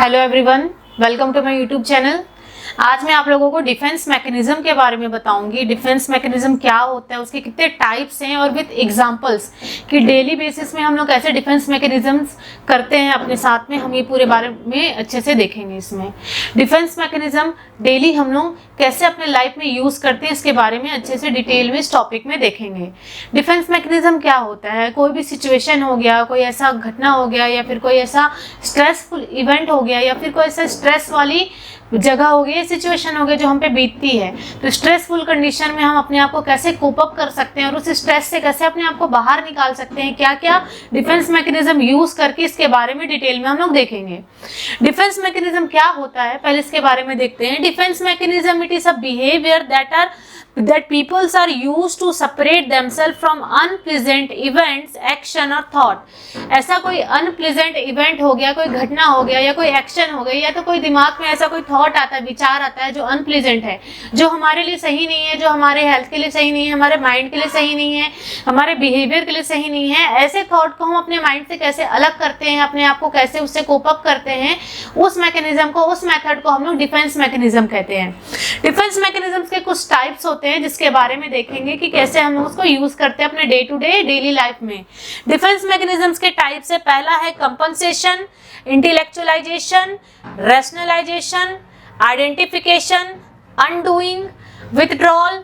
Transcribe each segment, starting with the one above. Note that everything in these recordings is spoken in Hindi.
Hello everyone, welcome to my YouTube channel. आज मैं आप लोगों को डिफेंस मैकेनिज्म के बारे में बताऊंगी। डिफेंस मैकेनिज्म क्या होता है, उसके कितने टाइप्स हैं और विद एग्जांपल्स कि डेली बेसिस में हम लोग कैसे डिफेंस मैकेनिज्म्स करते हैं अपने साथ में, हम ये पूरे बारे में अच्छे से देखेंगे। इसमें डिफेंस मैकेनिज्म डेली हम लोग कैसे अपने लाइफ में यूज करते हैं, इसके बारे में अच्छे से डिटेल में इस टॉपिक में देखेंगे। डिफेंस मैकेनिज्म क्या होता है, कोई भी सिचुएशन हो गया, कोई ऐसा घटना हो गया या फिर कोई ऐसा स्ट्रेसफुल इवेंट हो गया या फिर कोई ऐसा स्ट्रेस वाली जगह हो गई, सिचुएशन हो गई जो हम पे बीतती है, तो स्ट्रेसफुल कंडीशन में हम अपने आप को कैसे कोप अप कर सकते हैं और उस स्ट्रेस से कैसे अपने आप को बाहर निकाल सकते हैं, क्या क्या डिफेंस मैकेनिज्म यूज करके, इसके बारे में डिटेल में हम लोग देखेंगे। डिफेंस मैकेनिज्म क्या होता है, पहले इसके बारे में देखते हैं। Defence mechanism it is a behaviour that peoples are used to separate themselves from unpleasant events, action और thought। ऐसा कोई unpleasant event हो गया, कोई घटना हो गया या कोई एक्शन हो गई या तो कोई दिमाग में ऐसा कोई थॉट आता है, विचार आता है जो अनप्लीजेंट है, जो हमारे लिए सही नहीं है, जो हमारे हेल्थ के लिए सही नहीं है, हमारे माइंड के लिए सही नहीं है, हमारे बिहेवियर के लिए सही नहीं है। ऐसे थॉट को हम अपने माइंड से कैसे अलग करते हैं, अपने आप को कैसे उससे कोप अप करते हैं, उस मैकेनिज्म को, उस मेथड को हम लोग डिफेंस मैकेनिज्म कहते हैं। डिफेंस मैकेनिज्म के कुछ टाइप्स होते हैं जिसके बारे में देखेंगे कि कैसे हम उसको यूज करते हैं अपने day to day daily life में। डिफेंस मैकेनिज्म्स के टाइप से पहला है compensation, intellectualisation, rationalisation, identification, undoing, withdrawal,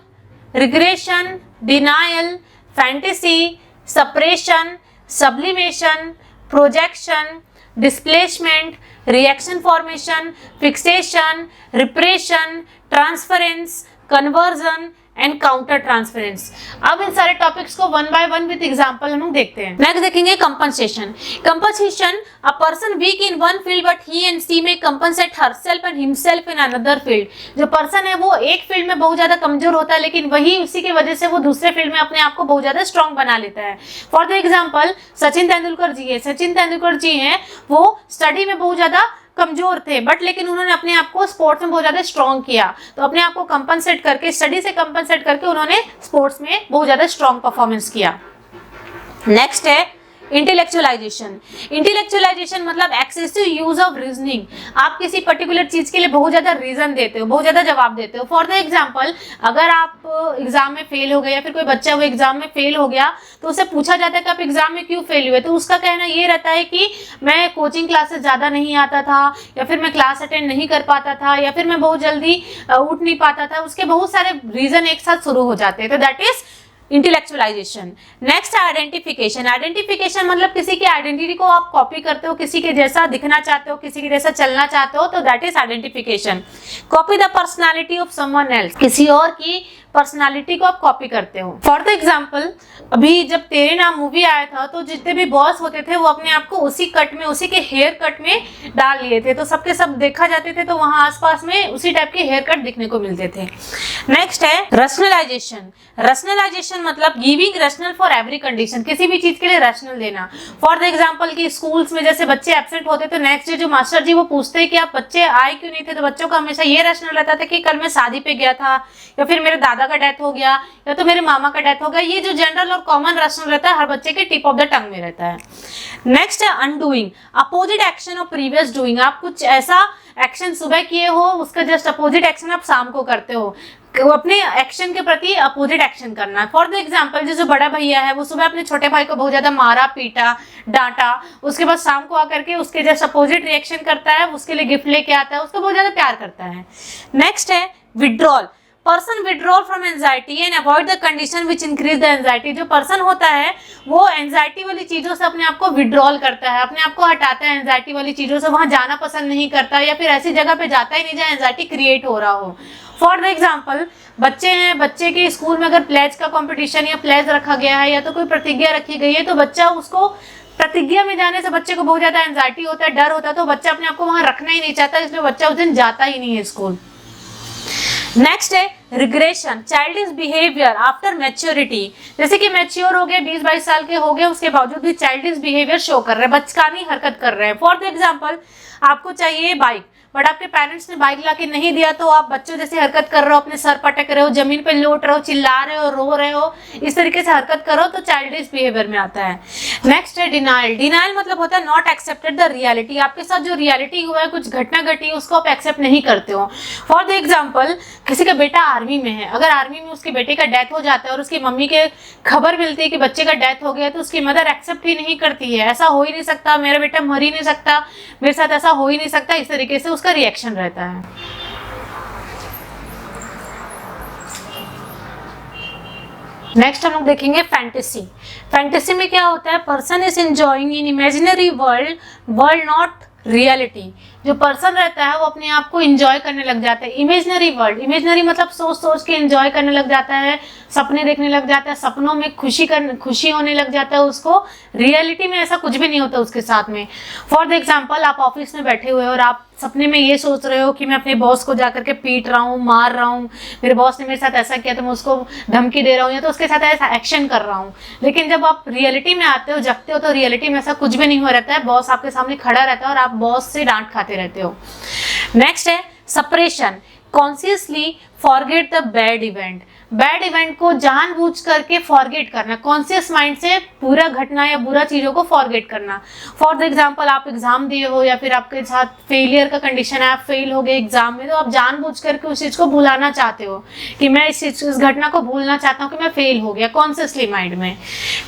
regression, denial, fantasy, suppression, sublimation, projection, displacement, reaction formation, fixation, repression, transference, conversion and counter transference. अब इन सारे टॉपिक्स को one by one with example हम लोग देखते हैं। नेक्स्ट देखेंगे compensation. Compensation, a person weak in one field but he and she may compensate herself and himself in another field. जो पर्सन है वो एक फील्ड में बहुत ज्यादा कमजोर होता है, लेकिन वही उसी की वजह से वो दूसरे फील्ड में अपने आप को बहुत ज्यादा स्ट्रॉन्ग बना लेता है। For the example Sachin Tendulkar ji है। सचिन तेंदुलकर जी हैं, वो स्टडी में बहुत ज्यादा कमजोर थे, बट लेकिन उन्होंने अपने आप को स्पोर्ट्स में बहुत ज्यादा स्ट्रॉन्ग किया, तो अपने आप को कंपनसेट करके, स्टडी से कंपनसेट करके उन्होंने स्पोर्ट्स में बहुत ज्यादा स्ट्रॉन्ग परफॉर्मेंस किया। नेक्स्ट है इंटेलेक्चुअलाइजेशन। इंटेलेक्चुअलाइजेशन मतलब एक्सेसिव यूज ऑफ रीजनिंग। आप किसी पर्टिकुलर चीज के लिए बहुत ज्यादा रीजन देते हो, बहुत ज्यादा जवाब देते हो। फॉर द एग्जांपल, अगर आप एग्जाम में फेल हो गए या फिर कोई बच्चा वो एग्जाम में फेल हो गया, तो उससे पूछा जाता है कि आप एग्जाम में क्यों फेल हुए, तो उसका कहना ये रहता है कि मैं कोचिंग क्लासेस ज्यादा नहीं आता था, या फिर मैं क्लास अटेंड नहीं कर पाता था, या फिर मैं बहुत जल्दी उठ नहीं पाता था। उसके बहुत सारे रीजन एक साथ शुरू हो जाते हैं, तो दैट इज इंटेलेक्चुअलाइजेशन। नेक्स्ट है आइडेंटिफिकेशन। आइडेंटिफिकेशन मतलब किसी की आइडेंटिटी को आप कॉपी करते हो, किसी के जैसा दिखना चाहते हो, किसी के जैसा चलना चाहते हो, तो that is identification. Copy the personality of someone else. किसी और की पर्सनालिटी को आप कॉपी करते हो। फॉर द एग्जाम्पल, अभी जब तेरे नाम मूवी आया था तो जितने भी बॉस होते थे वो अपने आप को उसी कट में, उसी के हेयर कट में डाल लिए थे, तो सबके सब देखा जाते थे, तो वहां आसपास में उसी टाइप के हेयर कट दिखने को मिलते थे। नेक्स्ट है रैशनलाइजेशन। रैशनलाइजेशन मतलब giving rational for every condition. किसी भी चीज के लिए रैशनल देना। फॉर द एग्जाम्पल कि स्कूल्स में जैसे बच्चे एब्सेंट होते तो नेक्स्ट डे जो मास्टर जी वो पूछते हैं कि आप बच्चे आए क्यों नहीं थे, तो बच्चों का हमेशा ये रैशनल रहता था कि कल मैं शादी पे गया था, या फिर मेरे दादा का डेथ हो गया, या तो मेरे मामा का डेथ हो गया। ये जो जनरल और कॉमन रैशनल रहता है हर बच्चे के टिप ऑफ द टंग में रहता है। नेक्स्ट है undoing. Opposite action of previous doing. आप कुछ ऐसा एक्शन सुबह किए हो, उसका जस्ट अपोजिट एक्शन आप शाम को करते हो, अपने एक्शन के प्रति अपोजिट एक्शन करना। फॉर द एग्जाम्पल, जो बड़ा भैया है वो सुबह अपने छोटे भाई को बहुत ज्यादा मारा, पीटा, डांटा, उसके बाद शाम को आकर के उसके जस्ट अपोजिट रिएक्शन करता है, उसके लिए गिफ्ट लेके आता है, उसको बहुत ज्यादा प्यार करता है। नेक्स्ट है withdrawal. Person withdrawal from anxiety and avoid the condition which increase the anxiety. जो पर्सन होता है वो एंजाइटी वाली चीजों से अपने आप को विड्रॉल करता है, अपने आप को हटाता है एंजाइटी वाली चीजों से, वहां जाना पसंद नहीं करता, या फिर ऐसी जगह पे जाता ही नहीं जहाँ एंजाइटी क्रिएट हो रहा हो। फॉर द एग्जाम्पल, बच्चे हैं, बच्चे के स्कूल में अगर प्लेज का कंपटीशन या प्लेज रखा गया है या तो कोई प्रतिज्ञा रखी गई है, तो बच्चा उसको प्रतिज्ञा में जाने से बच्चे को बहुत ज्यादा एंजाइटी होता है, डर होता है, तो बच्चा अपने आप को वहां रखना ही नहीं चाहता, इसलिए बच्चा उस दिन जाता ही नहीं है स्कूल। नेक्स्ट है regression. Childish behaviour after maturity. जैसे कि मैच्योर हो गए, 20-22 साल के हो गए, उसके बावजूद भी चाइल्डिश बिहेवियर शो कर रहे हैं, बचकानी हरकत कर रहे हैं। फॉर द एग्जाम्पल, आपको चाहिए बाइक, बट आपके पेरेंट्स ने बाइक ला के नहीं दिया, तो आप बच्चों जैसे हरकत कर रहे हो, अपने सर पटक रहे हो, जमीन पे लौट रहे हो, चिल्ला रहे हो, रो रहे हो, इस तरीके से हरकत करो तो चाइल्डिश बिहेवियर में आता है। नेक्स्ट है डिनाइल। डिनाइल मतलब होता है नॉट एक्सेप्टेड द रियलिटी, आपके साथ जो रियलिटी हुआ है, कुछ घटना घटी है, उसको आप एक्सेप्ट नहीं करते हो। फॉर द एग्जाम्पल, किसी का बेटा आर्मी में है, अगर आर्मी में उसके बेटे का डेथ हो जाता है और उसकी मम्मी के खबर मिलती है कि बच्चे का डेथ हो गया, तो उसकी मदर एक्सेप्ट ही नहीं करती है, ऐसा हो ही नहीं सकता, मेरा बेटा मर ही नहीं सकता, मेरे साथ ऐसा हो ही नहीं सकता, इस तरीके से उसका रिएक्शन रहता है। नेक्स्ट हम लोग देखेंगे फैंटेसी। फैंटेसी में क्या होता है, person is enjoying in imaginary world, world not reality. जो पर्सन रहता है वो अपने आप को एंजॉय करने लग जाता है इमेजिनरी वर्ल्ड। इमेजिनरी मतलब सोच सोच के एंजॉय करने लग जाता है, सपने देखने लग जाता है, सपनों में खुशी होने लग जाता है उसको। रियलिटी में ऐसा कुछ भी नहीं होता उसके साथ में। फॉर द एग्जाम्पल, आप ऑफिस में बैठे हुए हो और आप सपने में ये सोच रहे हो कि मैं अपने बॉस को जाकर के पीट रहा हूँ, मार रहा हूँ, मेरे बॉस ने मेरे साथ ऐसा किया तो मैं उसको धमकी दे रहा हूँ या तो उसके साथ ऐसा एक्शन कर रहा हूँ। लेकिन जब आप रियलिटी में आते हो, जगते हो, तो रियलिटी में ऐसा कुछ भी नहीं हो रहता है। बॉस आपके सामने खड़ा रहता है और आप बॉस से डांट खाते रहते हो। नेक्स्ट है suppression. Consciously forget the bad event. Bad event को जानबूझ करके फॉरगेट करना, कॉन्शियस माइंड से पूरा घटना या बुरा चीजों को फॉरगेट करना। फॉर द एग्जाम्पल, आप एग्जाम दिए हो या फिर आपके साथ फेलियर का कंडीशन है, आप फेल हो गए एग्जाम में, तो आप जानबूझ करके उस चीज को भुलाना चाहते हो कि मैं इस घटना को भूलना चाहता हूँ कि मैं फेल हो गया, कॉन्शियसली माइंड में।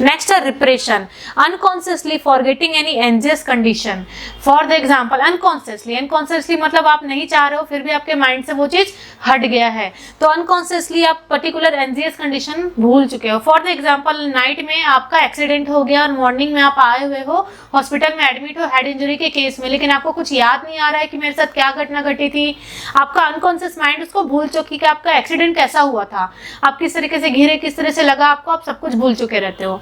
नेक्स्ट है repression. Unconsciously forgetting any anxious condition. For the example, unconsciously मतलब आप नहीं चाह रहे हो फिर भी आपके माइंड से वो चीज हट गया है, तो अनकॉन्शियसली आप पर्टिकुलर एंजियस कंडीशन भूल चुके हो। फॉर द एग्जांपल, नाइट में आपका एक्सीडेंट हो गया और मॉर्निंग में आप आए हुए हो हॉस्पिटल में एडमिट हो हेड इंजरी के केस में, लेकिन आपको कुछ याद नहीं आ रहा है कि मेरे साथ क्या घटना घटी थी। आपका अनकॉन्शियस माइंड उसको भूल चुकी कि आपका एक्सीडेंट कैसा हुआ था, आप किस तरीके से गिरे, किस तरह से लगा आपको, आप सब कुछ भूल चुके रहते हो।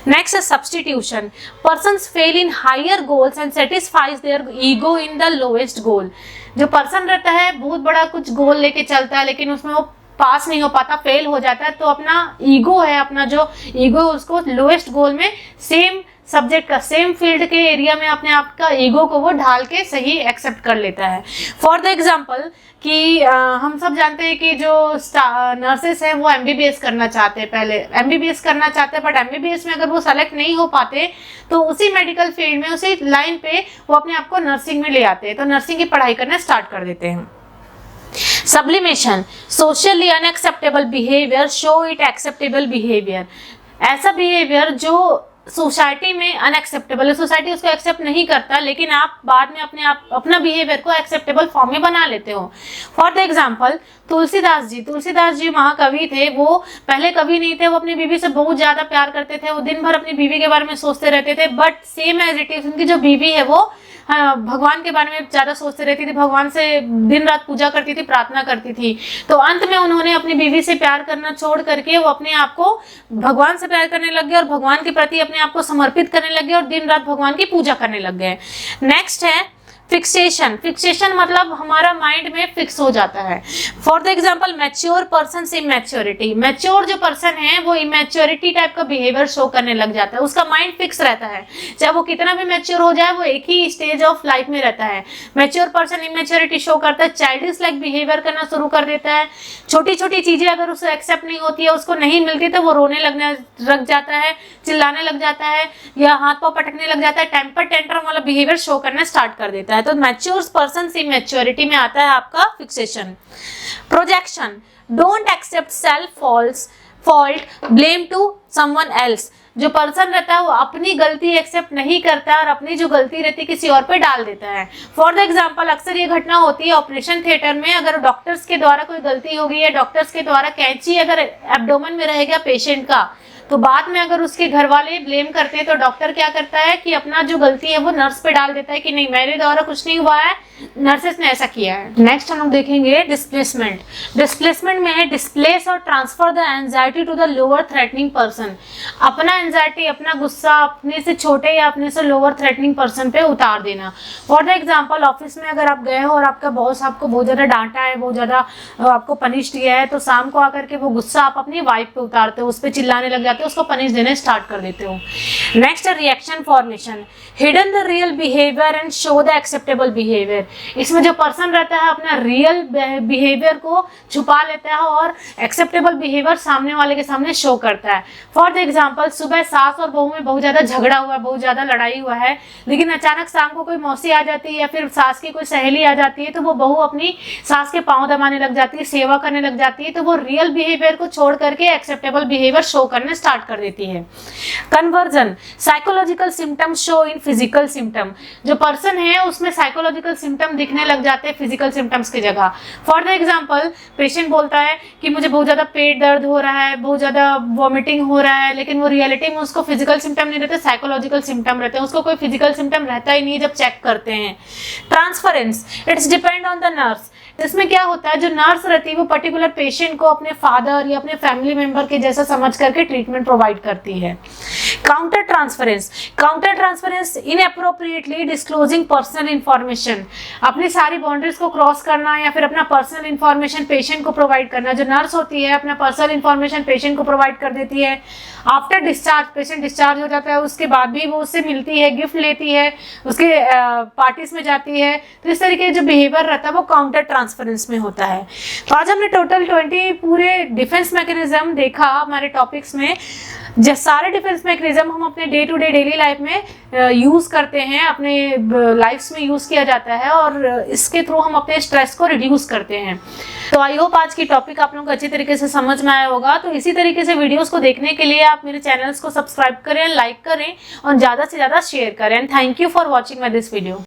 नेक्स्ट है substitution. Persons fail in higher goals and satisfies their ego in the lowest goal. जो पर्सन रहता है बहुत बड़ा कुछ गोल लेके चलता है, लेकिन उसमें वो पास नहीं हो पाता, फेल हो जाता है, तो अपना ईगो है, अपना जो ईगो उसको लोएस्ट गोल में सेम सब्जेक्ट का, सेम फील्ड के एरिया में अपने आप का ईगो को वो ढाल के सही एक्सेप्ट कर लेता है। फॉर द एग्जाम्पल कि हम सब जानते हैं कि जो नर्सेस हैं वो एमबीबीएस करना चाहते हैं, पहले एमबीबीएस करना चाहते हैं, बट एमबीबीएस में अगर वो सेलेक्ट नहीं हो पाते तो उसी मेडिकल फील्ड में, उसी लाइन पे वो अपने आप को नर्सिंग में ले आते हैं, तो नर्सिंग की पढ़ाई करना स्टार्ट कर देते हैं। Sublimation. Socially unacceptable behaviour show it acceptable behaviour. ऐसा बिहेवियर जो सोसाइटी में अनएक्सेप्टेबल है, सोसाइटी उसको एक्सेप्ट नहीं करता, लेकिन आप बाद में अपना बिहेवियर को एक्सेप्टेबल फॉर्म में बना लेते हो। For the example, Tulsidas ji महाकवि थे, वो पहले कवि नहीं थे, वो अपनी बीवी से बहुत ज्यादा प्यार करते थे, वो दिन भर अपनी बीवी के बारे में सोचते रहते थे, but same as it is उनकी जो बीवी है वो भगवान के बारे में ज्यादा सोचते रहती थी, भगवान से दिन रात पूजा करती थी, प्रार्थना करती थी। तो अंत में उन्होंने अपनी बीवी से प्यार करना छोड़ करके वो अपने आप को भगवान से प्यार करने लग गए और भगवान के प्रति अपने आप को समर्पित करने लग गए और दिन रात भगवान की पूजा करने लग गए। नेक्स्ट है फिक्सेशन। फिक्सेशन मतलब हमारा माइंड में फिक्स हो जाता है। For the example, mature person से इमैच्योरिटी। मैच्योर जो पर्सन है वो इमैच्योरिटी टाइप का बिहेवियर शो करने लग जाता है, उसका माइंड फिक्स रहता है, चाहे वो कितना भी मैच्योर हो जाए, वो एक ही स्टेज ऑफ लाइफ में रहता है। मैच्योर पर्सन इमैच्योरिटी शो करता है, चाइल्डिश लाइक बिहेवियर करना शुरू कर देता है, छोटी छोटी चीजें अगर उसे एक्सेप्ट नहीं होती है, उसको नहीं मिलती, तो वो रोने लग जाता है, चिल्लाने लग जाता है या हाथ पांव पटकने लग जाता है, टेम्पर टेंट्रम वाला बिहेवियर शो करना स्टार्ट कर देता है। तो मैच्योर पर्सन से मैच्योरिटी में आता है आपका fixation. Projection. Don't accept self fault, blame to someone else. जो पर्सन रहता है वो अपनी गलती एक्सेप्ट नहीं करता है और अपनी जो गलती रहती है किसी और पे डाल देता है। फॉर द एग्जांपल, अक्सर ये घटना होती है ऑपरेशन थिएटर में, अगर डॉक्टर्स के द्वारा कोई गलती हो गई है, डॉक्टर्स के द्वारा कैंची अगर एब्डोमेन में रहेगा पेशेंट का, तो बाद में अगर उसके घर वाले ब्लेम करते हैं तो डॉक्टर क्या करता है कि अपना जो गलती है वो नर्स पे डाल देता है कि नहीं, मेरे द्वारा कुछ नहीं हुआ है, नर्सेस ने ऐसा किया है। नेक्स्ट हम लोग देखेंगे डिस्प्लेसमेंट। डिस्प्लेसमेंट में है डिस्प्लेस और transfer the anxiety to the lower threatening person. अपना एंजाइटी, अपना गुस्सा अपने से छोटे या अपने से लोअर थ्रेटनिंग पर्सन पे उतार देना। फॉर द एग्जाम्पल, ऑफिस में अगर आप गए हो और आपका बॉस आपको बहुत ज्यादा डांटा है, बहुत ज्यादा आपको पनिश किया है, तो शाम को आकर के वो गुस्सा आप अपनी वाइफ पे उतारते हो, उस पर चिल्लाने लग जाते जाते हो उसको पनिश देने स्टार्ट कर देते हो। Next reaction formation, hidden the real behaviour and show the acceptable behaviour. इसमें जो पर्सन रहता है अपना रियल बिहेवियर को छुपा लेता है और एक्सेप्टेबल बिहेवियर सामने वाले के सामने शो करता है। फॉर द एग्जाम्पल, सुबह सास और बहू में बहुत ज्यादा झगड़ा हुआ है, बहुत ज्यादा लड़ाई हुआ है, लेकिन अचानक शाम को कोई मौसी आ जाती है या फिर सास की कोई सहेली आ जाती है तो वो बहू अपनी सास के पांव दबाने लग जाती है, सेवा करने लग जाती है, तो वो रियल बिहेवियर को छोड़ करके एक्सेप्टेबल बिहेवियर शो करने स्टार्ट कर देती है। Conversion, psychological symptom show in physical symptom. जो पर्सन है उसमें साइकोलॉजिकल सिम्टम दिखने लग जाते हैं फिजिकल सिम्टम्स की जगह। फॉर द एग्जाम्पल, पेशेंट बोलता है कि मुझे बहुत ज्यादा पेट दर्द हो रहा है, बहुत ज्यादा वॉमिटिंग हो रहा है, लेकिन वो रियलिटी में उसको फिजिकल सिम्टम नहीं रहते, साइकोलॉजिकल सिम्टम रहते हैं, उसको कोई फिजिकल सिम्टम रहता ही नहीं जब चेक करते हैं। Transference, it's depend on the nurse. इसमें क्या होता है, जो नर्स रहती है वो पर्टिकुलर पेशेंट को अपने फादर या अपने फैमिली मेंबर के जैसा समझ करके ट्रीटमेंट प्रोवाइड करती है। Counter transference, counter transference इनएप्रोप्रिएटली disclosing personal information. अपनी सारी बाउंड्रीज को क्रॉस करना या फिर अपना पर्सनल इंफॉर्मेशन पेशेंट को प्रोवाइड करना। जो नर्स होती है अपना पर्सनल इंफॉर्मेशन पेशेंट को प्रोवाइड कर देती है। आफ्टर डिस्चार्ज, पेशेंट डिस्चार्ज हो जाता है उसके बाद भी वो उससे मिलती है, गिफ्ट लेती है, उसके पार्टीज में जाती है, तो इस तरीके जो बिहेवियर रहता है वो काउंटर ट्रांसफरेंस में होता है। तो आज हमने टोटल 20 पूरे डिफेंस मैकेनिज्म देखा हमारे टॉपिक्स में। सारे डिफेंस मैकेनिज्म हम अपने day to day daily life में यूज करते हैं, अपने लाइफ्स में यूज किया जाता है और इसके थ्रू हम अपने स्ट्रेस को रिड्यूस करते हैं। तो आई होप आज की टॉपिक आप लोगों को अच्छी तरीके से समझ में आया होगा। तो इसी तरीके से वीडियोस को देखने के लिए आप मेरे चैनल्स को सब्सक्राइब करें, लाइक करें और ज़्यादा से ज़्यादा शेयर करें। Thank you for watching my this video.